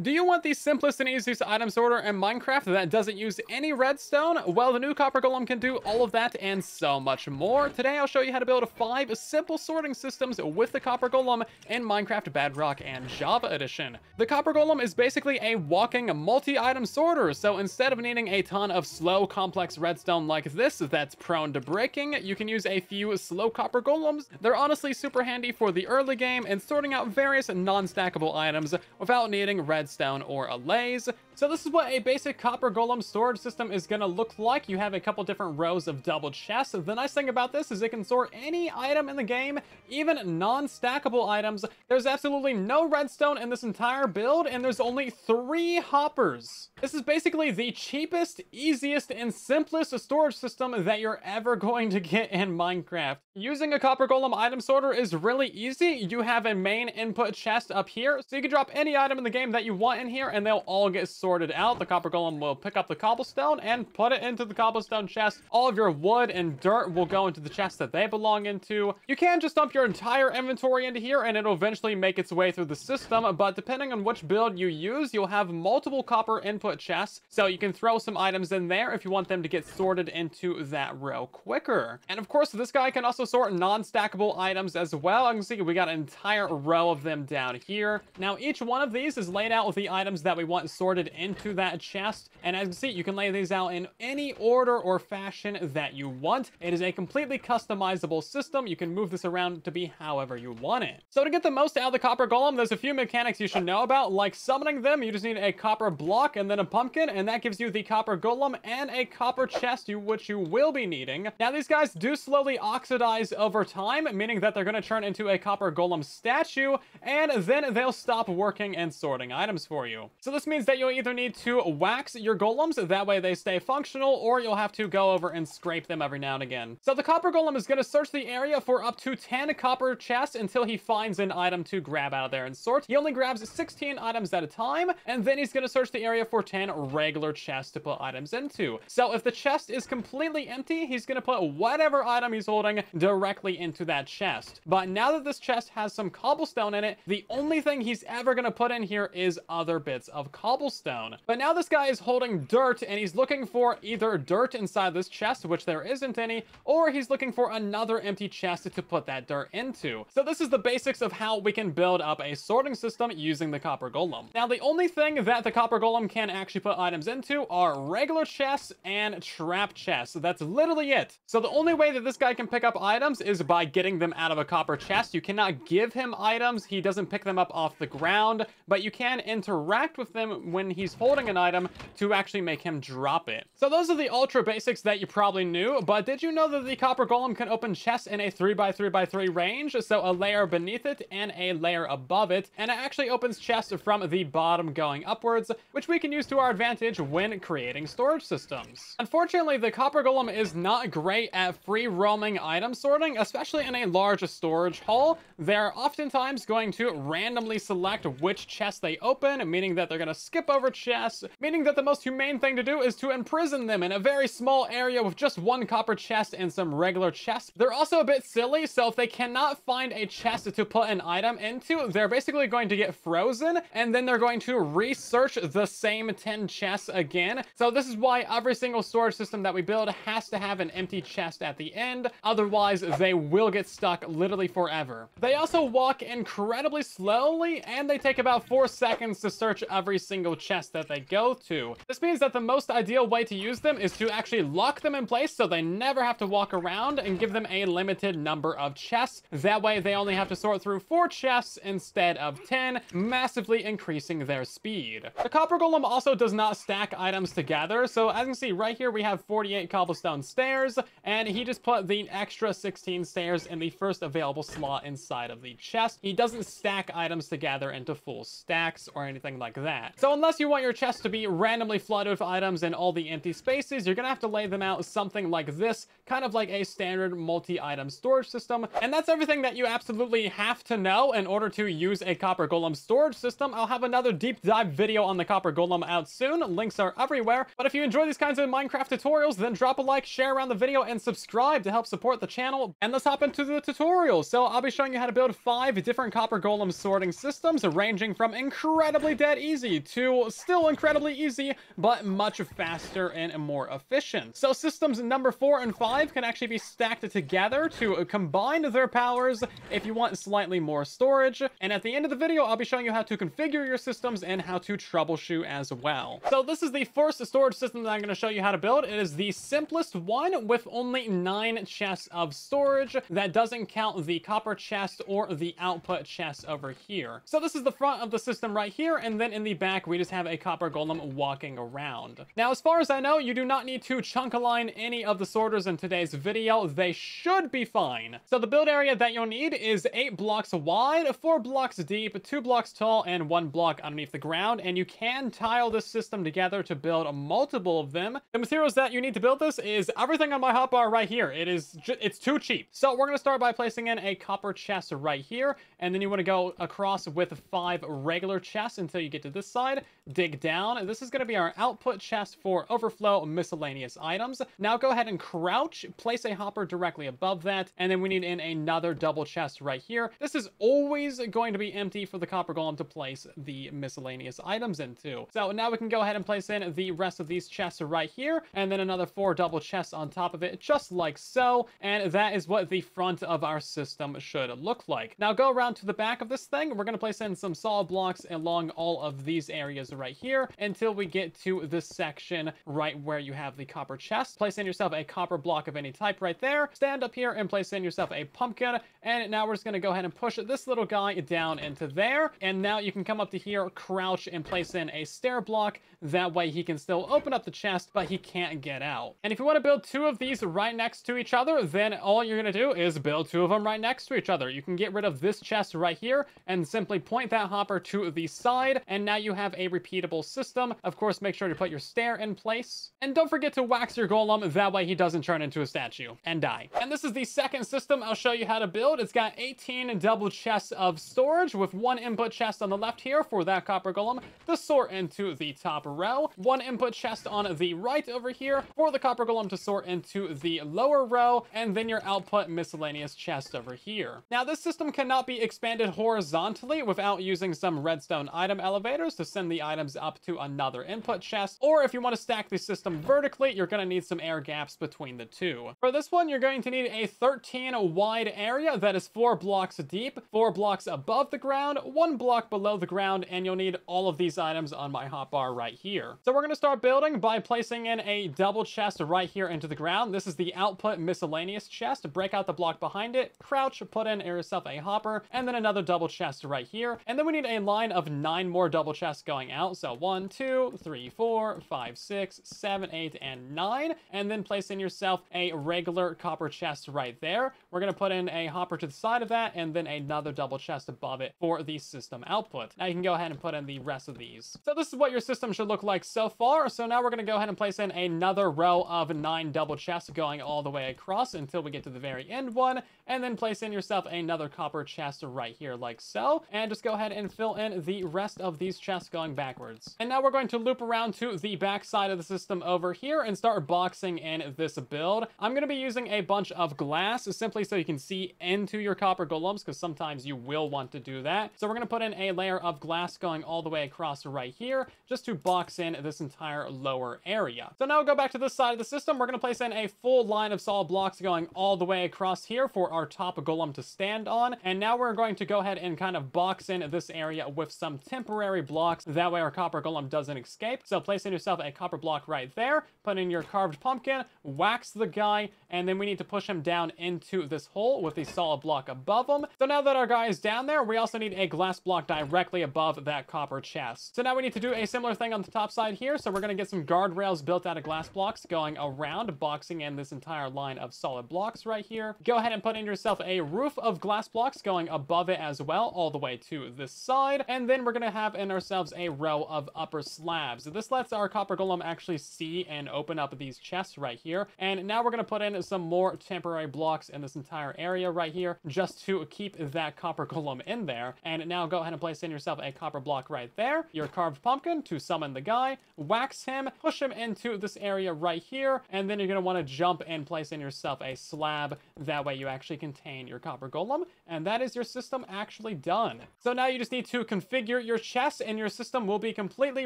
Do you want the simplest and easiest item sorter in Minecraft that doesn't use any redstone? Well, the new Copper Golem can do all of that and so much more. Today, I'll show you how to build 5 simple sorting systems with the Copper Golem in Minecraft Bedrock and Java Edition. The Copper Golem is basically a walking multi-item sorter, so instead of needing a ton of slow, complex redstone like this that's prone to breaking, you can use a few slow Copper Golems. They're honestly super handy for the early game and sorting out various non-stackable items without needing redstone or a laze. So this is what a basic Copper Golem storage system is going to look like. You have a couple different rows of double chests. The nice thing about this is it can sort any item in the game, even non-stackable items. There's absolutely no redstone in this entire build, and there's only 3 hoppers. This is basically the cheapest, easiest, and simplest storage system that you're ever going to get in Minecraft. Using a Copper Golem item sorter is really easy. You have a main input chest up here, so you can drop any item in the game that you want in here, and they'll all get sorted out. The Copper Golem will pick up the cobblestone and put it into the cobblestone chest. All of your wood and dirt will go into the chest that they belong into. You can just dump your entire inventory into here, and it'll eventually make its way through the system, but depending on which build you use, you'll have multiple copper input chests, so you can throw some items in there if you want them to get sorted into that row quicker. And of course, this guy can also sort non-stackable items as well. I can see we got an entire row of them down here. Now, each one of these is laid out with the items that we want sorted into that chest, and as you can see, you can lay these out in any order or fashion that you want. It is a completely customizable system. You can move this around to be however you want it. So to get the most out of the Copper Golem, there's a few mechanics you should know about, like summoning them. You just need a copper block and then a pumpkin, and that gives you the Copper Golem and a copper chest, which you will be needing. Now, these guys do slowly oxidize over time, meaning that they're going to turn into a Copper Golem statue, and then they'll stop working and sorting items for you. So this means that you'll either need to wax your golems, that way they stay functional, or you'll have to go over and scrape them every now and again. So the Copper Golem is going to search the area for up to 10 copper chests until he finds an item to grab out of there and sort. He only grabs 16 items at a time, and then he's going to search the area for 10 regular chests to put items into. So if the chest is completely empty, he's going to put whatever item he's holding directly into that chest. But now that this chest has some cobblestone in it, the only thing he's ever going to put in here is other bits of cobblestone. But now this guy is holding dirt, and he's looking for either dirt inside this chest, which there isn't any, or he's looking for another empty chest to put that dirt into. So this is the basics of how we can build up a sorting system using the Copper Golem. Now, the only thing that the Copper Golem can actually put items into are regular chests and trap chests. That's literally it. So the only way that this guy can pick up items is by getting them out of a copper chest. You cannot give him items. He doesn't pick them up off the ground, but you can interact with them when he's holding an item to actually make him drop it. So those are the ultra basics that you probably knew, but did you know that the Copper Golem can open chests in a 3x3x3 range? So a layer beneath it and a layer above it, and it actually opens chests from the bottom going upwards, which we can use to our advantage when creating storage systems. Unfortunately, the Copper Golem is not great at free roaming item sorting, especially in a large storage hall. They're oftentimes going to randomly select which chests they open, meaning that they're going to skip over chests, meaning that the most humane thing to do is to imprison them in a very small area with just one copper chest and some regular chests. They're also a bit silly, so if they cannot find a chest to put an item into, they're basically going to get frozen, and then they're going to research the same 10 chests again. So this is why every single storage system that we build has to have an empty chest at the end, otherwise they will get stuck literally forever. They also walk incredibly slowly, and they take about 4 seconds to search every single chest that they go to. This means that the most ideal way to use them is to actually lock them in place so they never have to walk around, and give them a limited number of chests. That way they only have to sort through 4 chests instead of 10, massively increasing their speed. The Copper Golem also does not stack items together, so as you can see right here we have 48 cobblestone stairs, and he just put the extra 16 stairs in the first available slot inside of the chest. He doesn't stack items together into full stacks or anything like that. So unless you want your chest to be randomly flooded with items and all the empty spaces, you're gonna have to lay them out something like this, kind of like a standard multi-item storage system. And that's everything that you absolutely have to know in order to use a copper golem storage system. I'll have another deep dive video on the copper golem out soon. Links are everywhere. But if you enjoy these kinds of Minecraft tutorials, then drop a like, share around the video, and subscribe to help support the channel. And let's hop into the tutorial. So I'll be showing you how to build 5 different copper golem sorting systems, ranging from incredibly dead easy to still incredibly easy, but much faster and more efficient. So systems number 4 and 5 can actually be stacked together to combine their powers if you want slightly more storage. And at the end of the video, I'll be showing you how to configure your systems and how to troubleshoot as well. So this is the first storage system that I'm going to show you how to build. It is the simplest one with only 9 chests of storage. That doesn't count the copper chest or the output chest over here. So this is the front of the system right here, and then in the back we just have a copper golem walking around. Now, as far as I know, you do not need to chunk align any of the sorters in today's video. They should be fine. So the build area that you'll need is 8 blocks wide, 4 blocks deep, 2 blocks tall, and 1 block underneath the ground. And you can tile this system together to build multiple of them. The materials that you need to build this is everything on my hotbar right here. It's too cheap. So we're going to start by placing in a copper chest right here, and then you want to go across with 5 regular chests until you get to this side. Dig down. This is going to be our output chest for overflow miscellaneous items. Now go ahead and crouch, place a hopper directly above that, and then we need in another double chest right here. This is always going to be empty for the copper golem to place the miscellaneous items into. So now we can go ahead and place in the rest of these chests right here, and then another 4 double chests on top of it, just like so. And that is what the front of our system should look like. Now go around to the back of this thing. We're going to place in some solid blocks along all of these areas right here until we get to this section right where you have the copper chest. Place in yourself a copper block of any type right there. Stand up here and place in yourself a pumpkin. And now we're just going to go ahead and push this little guy down into there. And now you can come up to here, crouch, and place in a stair block. That way he can still open up the chest, but he can't get out. And if you want to build 2 of these right next to each other, then all you're going to do is build 2 of them right next to each other. You can get rid of this chest right here and simply point that hopper to the side, and now you have a repeatable system. Of course, make sure to put your stair in place, and don't forget to wax your golem. That way he doesn't turn into a statue and die. And this is the second system I'll show you how to build. It's got 18 double chests of storage with 1 input chest on the left here for that copper golem to sort into the top row, 1 input chest on the right over here for the copper golem to sort into the lower row, and then your output miscellaneous chest over here. Now this system cannot be expanded horizontally without using some redstone item elevators to send the items up to another input chest, or if you want to stack the system vertically, you're going to need some air gaps between the two. For this one, you're going to need a 13 wide area that is 4 blocks deep, 4 blocks above the ground, 1 block below the ground, and you'll need all of these items on my hotbar right here. So we're going to start building by placing in a double chest right here into the ground. This is the output miscellaneous chest. Break out the block behind it, crouch, put in yourself a hopper, and then another double chest right here. And then we need a line of 9 more double chests going out. So 1, 2, 3, 4, 5, 6, 7, 8, and 9. And then place in yourself a regular copper chest right there. We're going to put in a hopper to the side of that, and then another double chest above it for the system output. Now you can go ahead and put in the rest of these. So this is what your system should look like so far. So now we're going to go ahead and place in another row of 9 double chests going all the way across until we get to the very end one, and then place in yourself another copper chest right here like so, and just go ahead and fill in the rest of these chests going backwards. And now we're going to loop around to the back side of the system over here and start boxing in this build. I'm going to be using a bunch of glass simply so you can see into your copper golems, because sometimes you will want to do that. So we're going to put in a layer of glass going all the way across right here just to box in this entire lower area. So now we'll go back to this side of the system. We're going to place in a full line of solid blocks going all the way across here for our top golem to stand on. And now we're going to go ahead and kind of box in this area with some temporary blocks. That way our copper golem doesn't escape. So place in yourself a copper block right there, put in your carved pumpkin, wax the guy, and then we need to push him down into this hole with a solid block above him. So now that our guy is down there, we also need a glass block directly above that copper chest. So now we need to do a similar thing on the top side here. So we're going to get some guardrails built out of glass blocks going around, boxing in this entire line of solid blocks right here. Go ahead and put in yourself a roof of glass blocks going above it as well, all the way to this side. And then we're going to have in ourselves a row row of upper slabs. This lets our copper golem actually see and open up these chests right here. And now we're going to put in some more temporary blocks in this entire area right here just to keep that copper golem in there. And now go ahead and place in yourself a copper block right there, your carved pumpkin to summon the guy, wax him, push him into this area right here, and then you're going to want to jump and place in yourself a slab. That way you actually contain your copper golem, and that is your system actually done. So now you just need to configure your chest and your system will be completely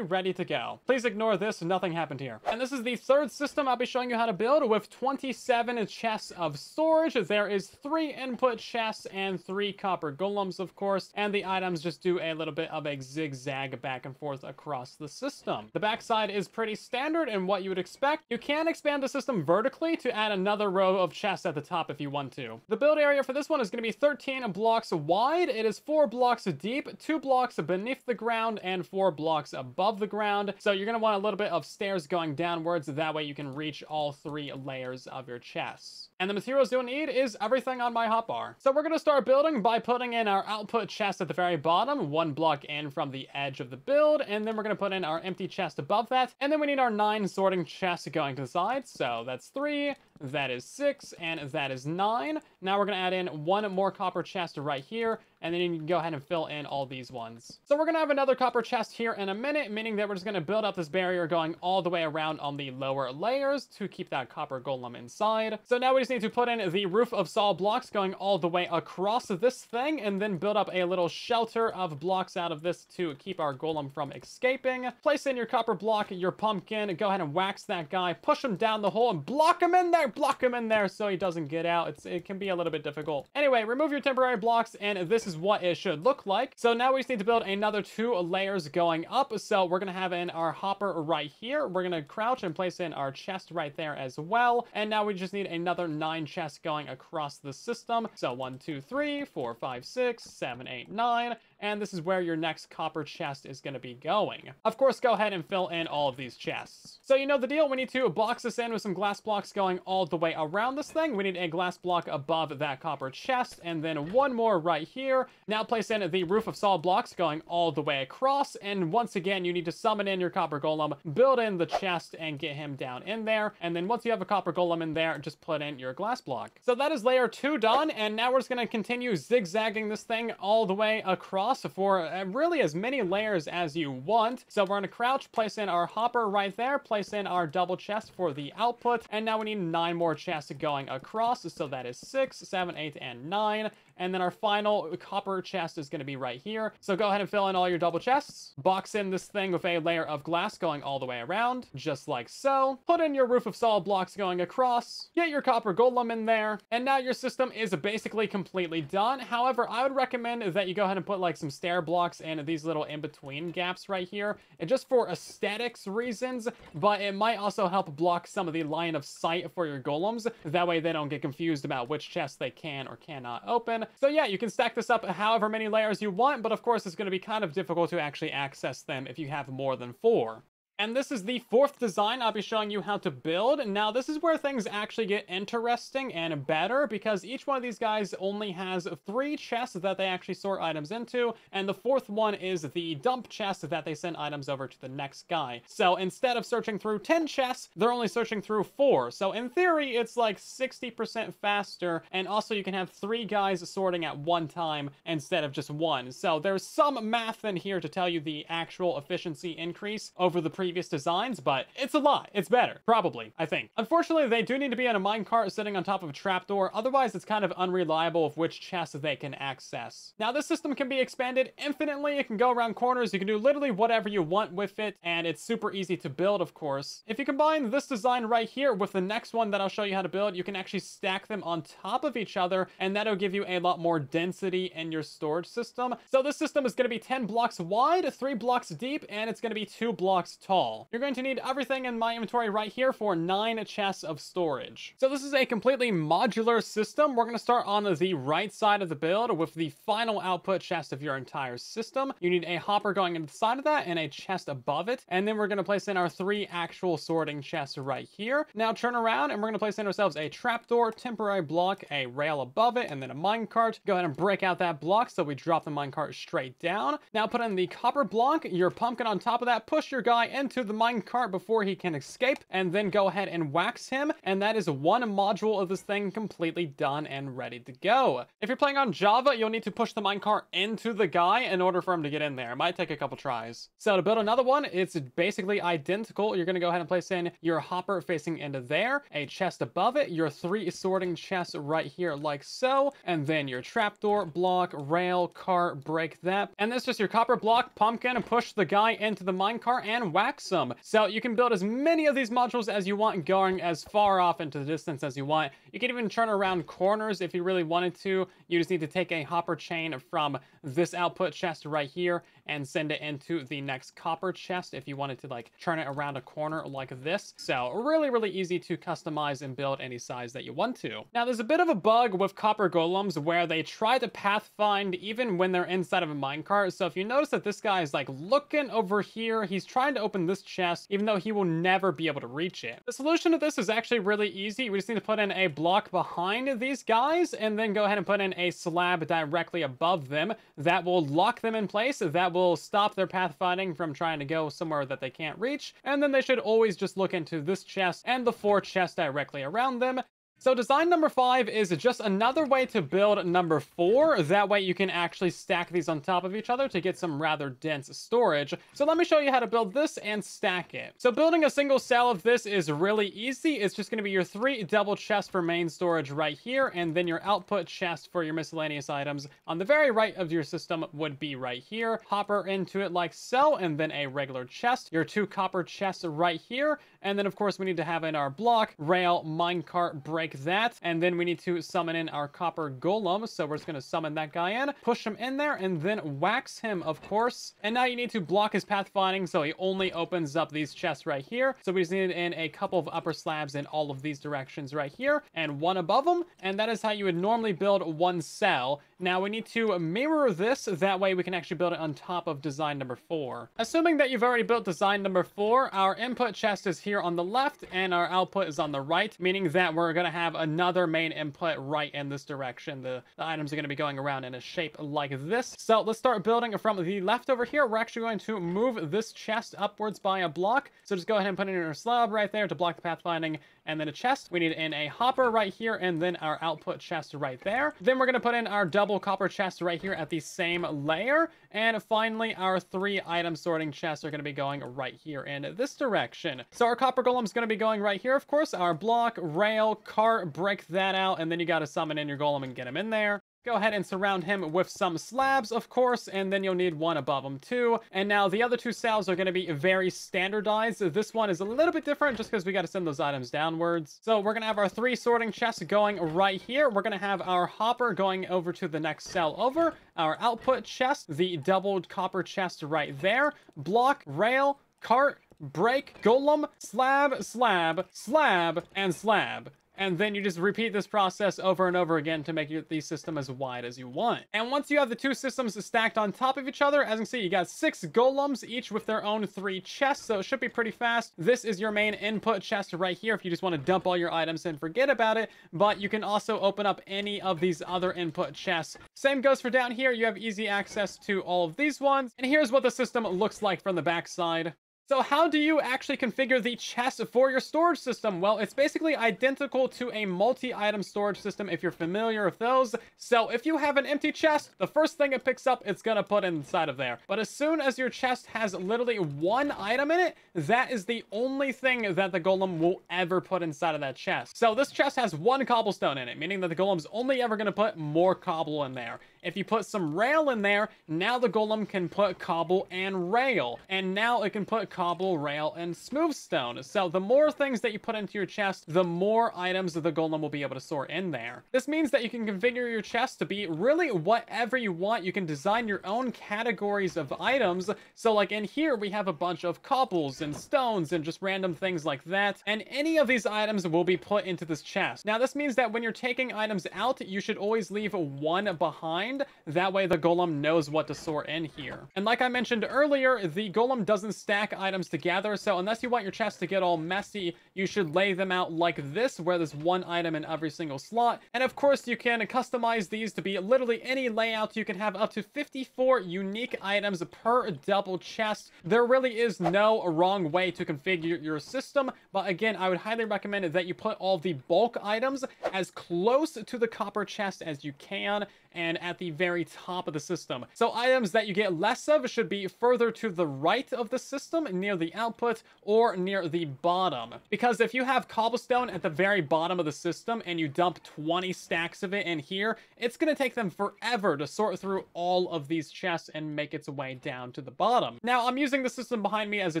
ready to go. Please ignore this, nothing happened here. And this is the third system I'll be showing you how to build with 27 chests of storage. There is 3 input chests and 3 copper golems, of course, and the items just do a little bit of a zigzag back and forth across the system. The backside is pretty standard and what you would expect. You can expand the system vertically to add another row of chests at the top if you want to. The build area for this one is going to be 13 blocks wide. It is 4 blocks deep, 2 blocks beneath the ground, and 4 blocks above the ground. So you're going to want a little bit of stairs going downwards. That way you can reach all 3 layers of your chests. And the materials you'll need is everything on my hotbar. So we're going to start building by putting in our output chest at the very bottom, 1 block in from the edge of the build, and then we're going to put in our empty chest above that, and then we need our 9 sorting chests going to the side. So that's 3, that is 6, and that is 9. Now we're going to add in 1 more copper chest right here, and then you can go ahead and fill in all these ones. So we're going to have another copper chest here in a minute, meaning that we're just going to build up this barrier going all the way around on the lower layers to keep that copper golem inside. So now we just need to put in the roof of solid blocks going all the way across this thing, and then build up a little shelter of blocks out of this to keep our golem from escaping. Place in your copper block, your pumpkin, go ahead and wax that guy, push him down the hole, and block him in there so he doesn't get out. It can be a little bit difficult. Anyway, remove your temporary blocks, and this is what it should look like. So now we just need to build another 2 layers going up. So we're going to have in our hopper right here. We're going to crouch and place in our chest right there as well. And now we just need another 9 chests going across the system. So 1, 2, 3, 4, 5, 6, 7, 8, 9. And this is where your next copper chest is going to be going. Of course, go ahead and fill in all of these chests. So you know the deal. We need to box this in with some glass blocks going all the way around this thing. We need a glass block above that copper chest, and then 1 more right here. Now place in the roof of solid blocks going all the way across, and once again, you need to summon in your copper golem, build in the chest, and get him down in there. And then once you have a copper golem in there, just put in your glass block. So that is layer 2 done, and now we're just going to continue zigzagging this thing all the way across for really as many layers as you want. So we're going to crouch, place in our hopper right there, place in our double chest for the output, and now we need 9 more chests going across. So that is 6, 7, 8, and 9. And then our final copper chest is going to be right here. So go ahead and fill in all your double chests. Box in this thing with a layer of glass going all the way around, just like so. Put in your roof of solid blocks going across. Get your copper golem in there. And now your system is basically completely done. However, I would recommend that you go ahead and put like some stair blocks in these little in-between gaps right here. And just for aesthetics reasons, but it might also help block some of the line of sight for your golems. That way they don't get confused about which chests they can or cannot open. So yeah, you can stack this up however many layers you want, but of course it's going to be kind of difficult to actually access them if you have more than 4. And this is the 4th design I'll be showing you how to build. Now, this is where things actually get interesting and better, because each one of these guys only has 3 chests that they actually sort items into, and the 4th one is the dump chest that they send items over to the next guy. So instead of searching through 10 chests, they're only searching through 4. So in theory, it's like 60% faster, and also you can have 3 guys sorting at one time instead of just 1. So there's some math in here to tell you the actual efficiency increase over the previous designs, but it's a lot. It's better, probably, I think. Unfortunately, they do need to be on a minecart sitting on top of a trapdoor, otherwise it's kind of unreliable of which chests they can access. Now, this system can be expanded infinitely. It can go around corners. You can do literally whatever you want with it, and it's super easy to build, of course. If you combine this design right here with the next one that I'll show you how to build, you can actually stack them on top of each other, and that'll give you a lot more density in your storage system. So this system is going to be 10 blocks wide, 3 blocks deep, and it's going to be 2 blocks tall. call. You're going to need everything in my inventory right here for 9 chests of storage. So this is a completely modular system. We're going to start on the right side of the build with the final output chest of your entire system. You need a hopper going into the side of that and a chest above it. And then we're going to place in our 3 actual sorting chests right here. Now turn around and we're going to place in ourselves a trapdoor, temporary block, a rail above it, and then a minecart. Go ahead and break out that block so we drop the minecart straight down. Now put in the copper block, your pumpkin on top of that, push your guy into the minecart before he can escape, and then go ahead and wax him. And that is one module of this thing completely done and ready to go. If you're playing on Java, you'll need to push the minecart into the guy in order for him to get in there. It might take a couple tries. So to build another one, it's basically identical. You're going to go ahead and place in your hopper facing into there, a chest above it, your 3 sorting chests right here like so, and then your trapdoor, block, rail, cart, break that. And this is just your copper block, pumpkin, and push the guy into the minecart and wax him. So you can build as many of these modules as you want, going as far off into the distance as you want. You can even turn around corners if you really wanted to. You just need to take a hopper chain from this output chest right here and send it into the next copper chest if you wanted to like turn it around a corner like this. So really easy to customize and build any size that you want to. Now there's a bit of a bug with copper golems where they try to pathfind even when they're inside of a minecart. So if you notice that this guy is like looking over here, he's trying to open this chest even though he will never be able to reach it. The solution to this is actually really easy. We just need to put in a block behind these guys and then go ahead and put in a slab directly above them. That will lock them in place. That will stop their pathfinding from trying to go somewhere that they can't reach. And then they should always just look into this chest and the 4 chests directly around them. So design number 5 is just another way to build number 4. That way you can actually stack these on top of each other to get some rather dense storage. So let me show you how to build this and stack it. So building a single cell of this is really easy. It's just going to be your 3 double chests for main storage right here, and then your output chest for your miscellaneous items on the very right of your system would be right here. Hopper into it like so, and then a regular chest. Your 2 copper chests right here, and then of course we need to have in our block, rail, minecart, break that, and then we need to summon in our copper golem. So we're just going to summon that guy in, push him in there, and then wax him, of course. And now you need to block his pathfinding so he only opens up these chests right here. So we just need in a couple of upper slabs in all of these directions right here, and 1 above them, and that is how you would normally build 1 cell. Now we need to mirror this, that way we can actually build it on top of design number 4. Assuming that you've already built design number 4, our input chest is here on the left and our output is on the right, meaning that we're going to have another main input right in this direction. The items are going to be going around in a shape like this. So let's start building from the left over here. We're actually going to move this chest upwards by a block. So just go ahead and put in our slab right there to block the pathfinding, and then a chest. We need in a hopper right here, and then our output chest right there. Then we're going to put in our double copper chest right here at the same layer. And finally, our 3 item sorting chests are going to be going right here in this direction. So our copper golem is going to be going right here, of course. Our block, rail, cart, break that out, and then you got to summon in your golem and get him in there. Go ahead and surround him with some slabs, of course, and then you'll need 1 above him too. And now the other 2 cells are going to be very standardized. This one is a little bit different just because we got to send those items downwards. So we're going to have our 3 sorting chests going right here. We're going to have our hopper going over to the next cell over. Our output chest, the doubled copper chest right there. Block, rail, cart, break, golem, slab, slab, slab, and slab. And then you just repeat this process over and over again to make the system as wide as you want. And once you have the 2 systems stacked on top of each other, as you can see, you got 6 golems, each with their own 3 chests, so it should be pretty fast. This is your main input chest right here if you just want to dump all your items and forget about it, but you can also open up any of these other input chests. Same goes for down here. You have easy access to all of these ones. And here's what the system looks like from the backside. So how do you actually configure the chest for your storage system? Well, it's basically identical to a multi-item storage system if you're familiar with those. So if you have an empty chest, the first thing it picks up, it's gonna put inside of there. But as soon as your chest has literally 1 item in it, that is the only thing that the golem will ever put inside of that chest. So this chest has 1 cobblestone in it, meaning that the golem's only ever gonna put more cobble in there. If you put some rail in there, now the golem can put cobble and rail. And now it can put cobble, rail, and smooth stone. So the more things that you put into your chest, the more items the golem will be able to sort in there. This means that you can configure your chest to be really whatever you want. You can design your own categories of items. So like in here, we have a bunch of cobbles and stones and just random things like that. And any of these items will be put into this chest. Now, this means that when you're taking items out, you should always leave one behind. That way the golem knows what to sort in here. And like I mentioned earlier, the golem doesn't stack items together. So unless you want your chest to get all messy, you should lay them out like this, where there's one item in every single slot. And of course, you can customize these to be literally any layout. You can have up to 54 unique items per double chest. There really is no wrong way to configure your system. But again, I would highly recommend that you put all the bulk items as close to the copper chest as you can, and at the very top of the system. So items that you get less of should be further to the right of the system, near the output, or near the bottom. Because if you have cobblestone at the very bottom of the system and you dump 20 stacks of it in here, it's going to take them forever to sort through all of these chests and make its way down to the bottom. Now, I'm using the system behind me as a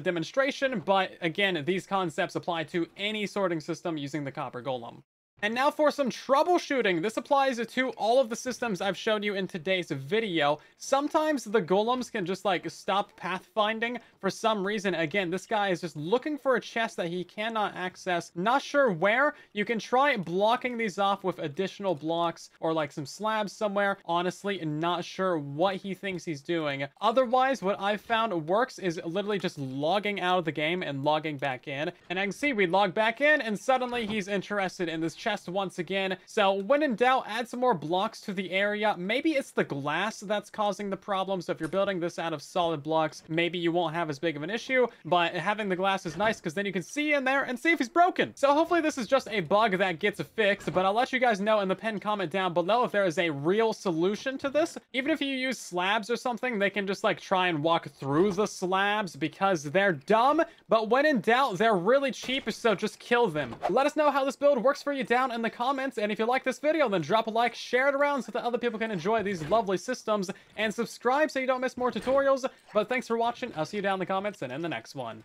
demonstration, but again, these concepts apply to any sorting system using the copper golem. And now for some troubleshooting. This applies to all of the systems I've shown you in today's video. Sometimes the golems can just like stop pathfinding for some reason. Again, this guy is just looking for a chest that he cannot access. Not sure where. You can try blocking these off with additional blocks or like some slabs somewhere. Honestly, not sure what he thinks he's doing. Otherwise, what I've found works is literally just logging out of the game and logging back in. And I can see we log back in and suddenly he's interested in this chest once again. So when in doubt, add some more blocks to the area. Maybe it's the glass that's causing the problem. So if you're building this out of solid blocks, maybe you won't have as big of an issue, but having the glass is nice because then you can see in there and see if he's broken. So hopefully this is just a bug that gets fixed, but I'll let you guys know in the pinned comment down below if there is a real solution to this. Even if you use slabs or something, they can just like try and walk through the slabs because they're dumb, but when in doubt, they're really cheap, so just kill them. Let us know how this build works for you down in the comments, and if you like this video, then drop a like, share it around so that other people can enjoy these lovely systems, and subscribe so you don't miss more tutorials. But thanks for watching. I'll see you down in the comments and in the next one.